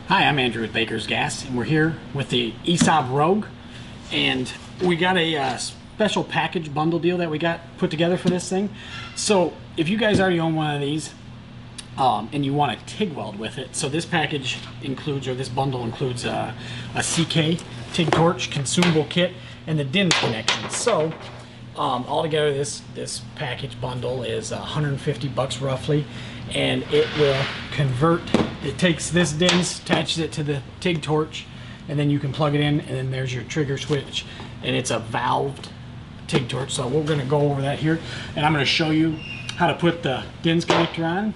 Hi, I'm Andrew with Baker's Gas, and we're here with the ESAB Rogue, and we got a special package bundle deal that we got put together for this thing. So if you guys already own one of these and you want a TIG weld with it, so this package includes, or this bundle includes a CK TIG torch, consumable kit, and the Dinse connection. So altogether this package bundle is 150 bucks roughly, and it will convert. It takes this Dinse, attaches it to the TIG torch, and then you can plug it in, and then there's your trigger switch, and it's a valved TIG torch. So we're going to go over that here, and I'm going to show you how to put the Dinse connector on.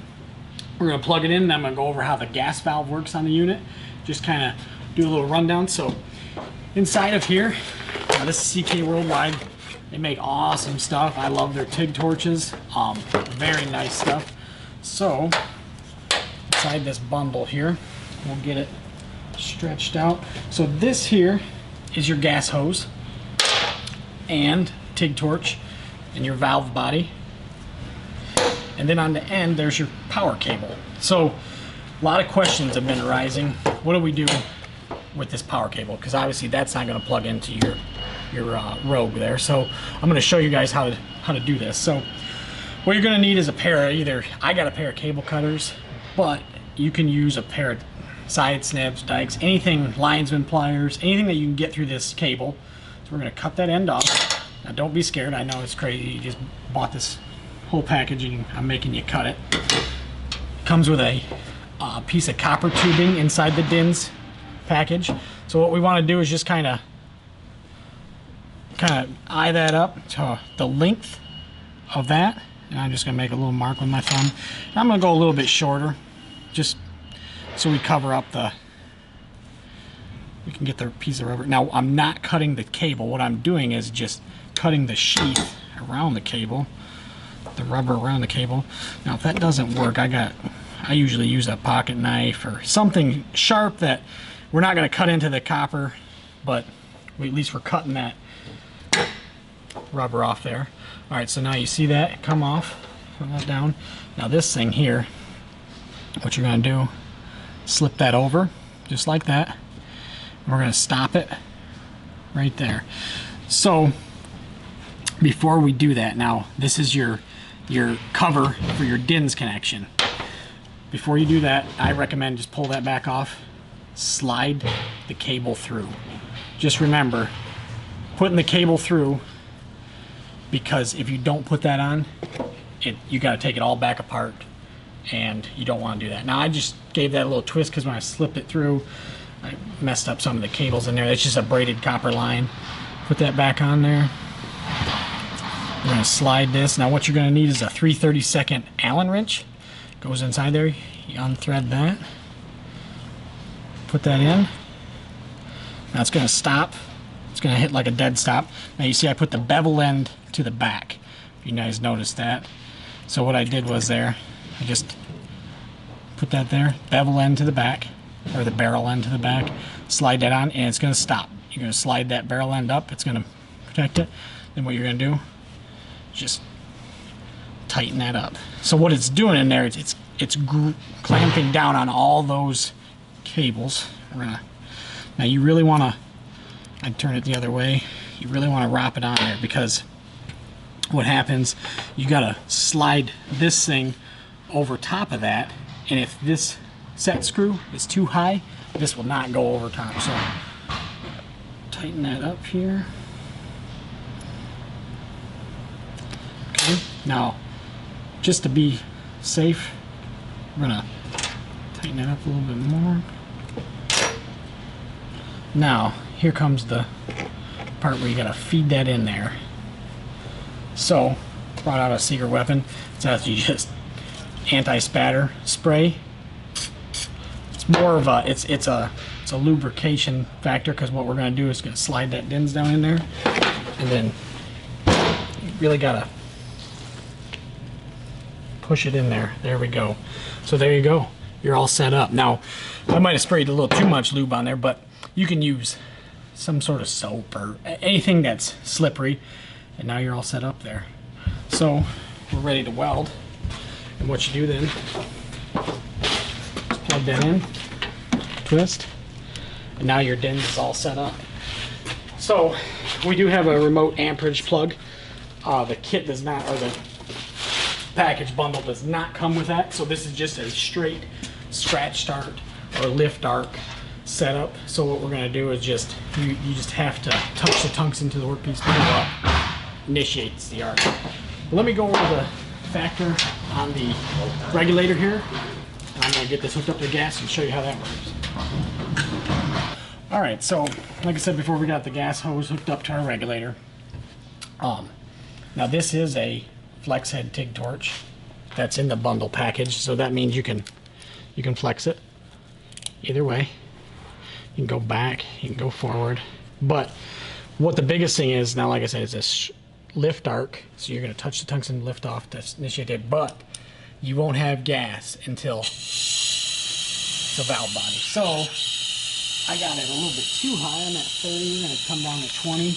We're going to plug it in, and I'm going to go over how the gas valve works on the unit, just kind of do a little rundown. So inside of here, this is CK Worldwide. They make awesome stuff. I love their TIG torches. Very nice stuff. So inside this bundle here, we'll get it stretched out. So this here is your gas hose and TIG torch and your valve body, and then on the end there's your power cable. So a lot of questions have been arising. What do we do with this power cable? Because obviously that's not going to plug into your Rogue there. So I'm going to show you guys how to do this. So what you're going to need is a pair of, either I got a pair of cable cutters, but you can use a pair of side snips, dikes, anything, linesman pliers, anything that you can get through this cable. So we're going to cut that end off. Now don't be scared, I know it's crazy, you just bought this whole package and I'm making you cut it. Comes with a piece of copper tubing inside the Dinse package. So what we want to do is just kind of eye that up to the length of that, and I'm just going to make a little mark with my thumb. And I'm going to go a little bit shorter, just so we cover up we can get the piece of rubber. Now I'm not cutting the cable. What I'm doing is just cutting the sheath around the cable, the rubber around the cable. Now if that doesn't work, I usually use a pocket knife or something sharp that we're not going to cut into the copper, but at least we're cutting that rubber off there. Alright, so now you see that come off, put that down. Now this thing here, what you're going to do, slip that over just like that, and we're going to stop it right there. So before we do that, now this is your cover for your Dinse connection. Before you do that, I recommend just pull that back off, slide the cable through. Just remember, putting the cable through, because if you don't put that on, you got to take it all back apart, and you don't want to do that. Now I just gave that a little twist because when I slipped it through, I messed up some of the cables in there. It's just a braided copper line. Put that back on there. We're going to slide this. Now what you're going to need is a 3/32 Allen wrench. Goes inside there. You unthread that. Put that in. Now it's going to stop. It's going to hit like a dead stop. Now you see I put the bevel end to the back. If you guys noticed that. So what I did was I just put that there, bevel end to the back, or the barrel end to the back, slide that on, and it's going to stop. You're going to slide that barrel end up, it's going to protect it. Then what you're going to do is just tighten that up. So what it's doing in there, it's clamping down on all those cables. Now you really want to, I'd turn it the other way, you really want to wrap it on there, because what happens, you got to slide this thing over top of that, and if this set screw is too high, this will not go over top. So tighten that up here. Okay, now just to be safe, we're gonna tighten it up a little bit more. Now here comes the part where you gotta feed that in there. So brought out a secret weapon. It's actually just anti-spatter spray. It's more of a it's a lubrication factor, because what we're going to do is going to slide that Dinse down in there, and then you really gotta push it in there. There we go. So there you go. You're all set up. Now I might have sprayed a little too much lube on there, but you can use some sort of soap or anything that's slippery, and now you're all set up there. So we're ready to weld. And what you do then, just plug that in, twist, and now your Dinse is all set up. So we do have a remote amperage plug. The kit does not, or the package bundle does not come with that. So this is just a straight scratch start or lift arc setup. So what we're going to do is just you just have to touch the tungsten to the workpiece, pull up, initiates the arc. Let me go over the factor on the regulator here. I'm going to get this hooked up to the gas and show you how that works. Alright, so like I said before, we got the gas hose hooked up to our regulator. Now this is a Flexhead TIG torch that's in the bundle package, so that means you can flex it either way. You can go back, you can go forward. But what the biggest thing is now, like I said, is this lift arc. So you're going to touch the tungsten, lift off to initiate it, but you won't have gas until the valve body. So I got it a little bit too high. I'm at 30, and it's come down to 20.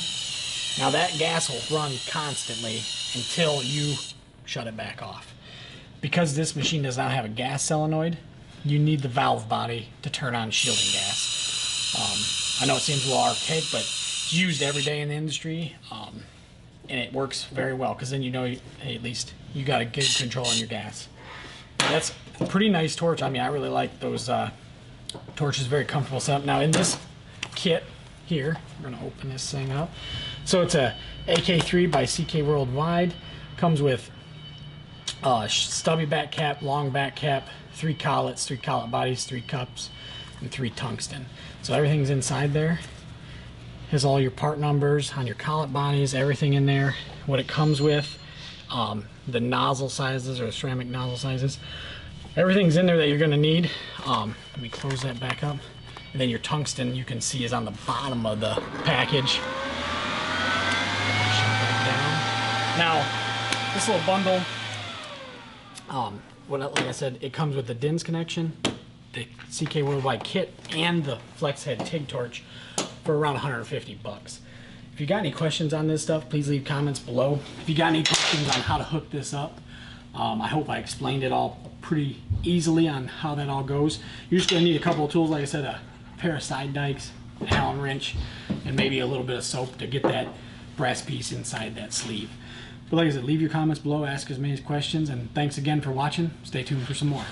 Now that gas will run constantly until you shut it back off. Because this machine does not have a gas solenoid, you need the valve body to turn on shielding gas. I know it seems a little archaic, but it's used every day in the industry, and it works very well, because then you know, hey, at least you got a good control on your gas. That's a pretty nice torch. I mean, I really like those torches, very comfortable setup. Now in this kit here, we're going to open this thing up. So it's a AK3 by CK Worldwide. Comes with stubby back cap, long back cap, 3 collets, 3 collet bodies, 3 cups, and 3 tungsten. So everything's inside there. Has all your part numbers on your collet bodies, everything in there. What it comes with, the nozzle sizes or ceramic nozzle sizes. Everything's in there that you're going to need. Let me close that back up. And then your tungsten, you can see, is on the bottom of the package. Shut that down. Now, this little bundle, like I said, it comes with the Dinse connection, the CK Worldwide kit, and the Flexhead TIG torch for around 150 bucks. If you got any questions on this stuff, please leave comments below. If you got any questions on how to hook this up, I hope I explained it all pretty easily on how that all goes. You're just going to need a couple of tools, like I said, a pair of side dikes, an Allen wrench, and maybe a little bit of soap to get that brass piece inside that sleeve. But like I said, leave your comments below, ask as many questions, and thanks again for watching. Stay tuned for some more.